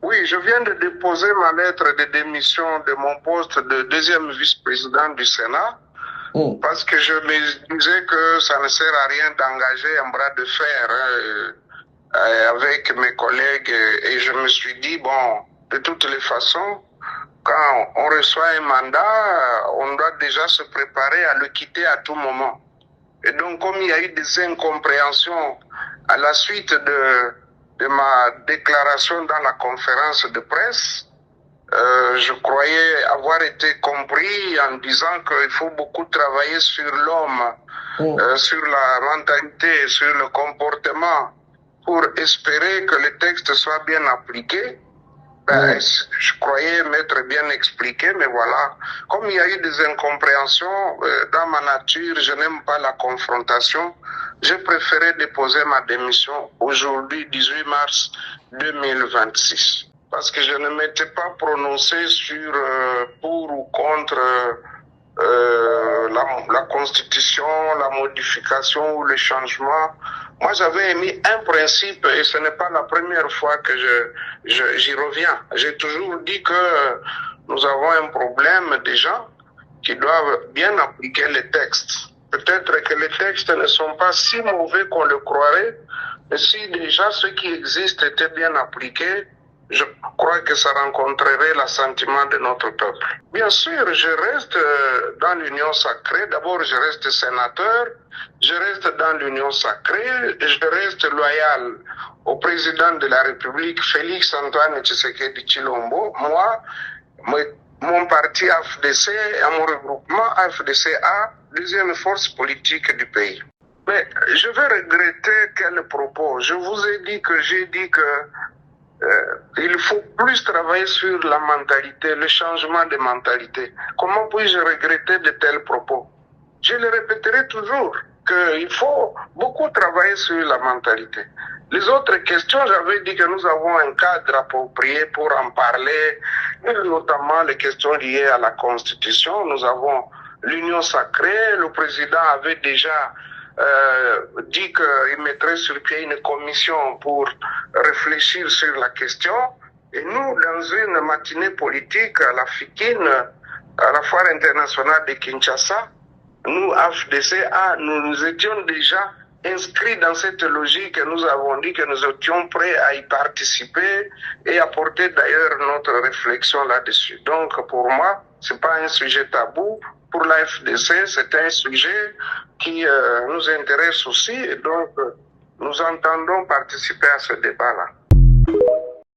Oui, je viens de déposer ma lettre de démission de mon poste de deuxième vice-président du Sénat parce que je me disais que ça ne sert à rien d'engager un bras de fer avec mes collègues et je me suis dit, bon, de toutes les façons, quand on reçoit un mandat, on doit déjà se préparer à le quitter à tout moment. Et donc, comme il y a eu des incompréhensions à la suite de ma déclaration dans la conférence de presse, je croyais avoir été compris en disant qu'il faut beaucoup travailler sur l'homme, sur la mentalité, sur le comportement, pour espérer que le texte soit bien appliqué. Je croyais m'être bien expliqué, mais voilà. Comme il y a eu des incompréhensions, dans ma nature, je n'aime pas la confrontation. J'ai préféré déposer ma démission aujourd'hui, 18 mars 2026. Parce que je ne m'étais pas prononcé sur pour ou contre la Constitution, la modification ou le changement. Moi, j'avais émis un principe et ce n'est pas la première fois que j'y reviens. J'ai toujours dit que nous avons un problème des gens qui doivent bien appliquer les textes. Peut-être que les textes ne sont pas si mauvais qu'on le croirait, mais si déjà ceux qui existent étaient bien appliqués, je crois que ça rencontrerait l'assentiment de notre peuple. Bien sûr, je reste dans l'union sacrée. D'abord, je reste sénateur. Je reste dans l'union sacrée. Je reste loyal au président de la République, Félix Antoine Tshisekedi Tshilombo. Moi, mon parti AFDC, à mon regroupement AFDC-A, deuxième force politique du pays. Mais je vais regretter quel propos. Je vous ai dit que j'ai dit que il faut plus travailler sur la mentalité, le changement de mentalité. Comment puis-je regretter de tels propos? Je le répéterai toujours, qu'il faut beaucoup travailler sur la mentalité. Les autres questions, j'avais dit que nous avons un cadre approprié pour en parler, notamment les questions liées à la Constitution. Nous avons l'union sacrée, le président avait déjà dit qu'il mettrait sur pied une commission pour réfléchir sur la question. Et nous, dans une matinée politique à la FIKIN, à la Foire internationale de Kinshasa, nous, AFDC-A, nous étions déjà inscrits dans cette logique. Nous avons dit que nous étions prêts à y participer et apporter d'ailleurs notre réflexion là-dessus. Donc, pour moi, c'est pas un sujet tabou. Pour la FDC, c'est un sujet qui nous intéresse aussi et donc nous entendons participer à ce débat-là.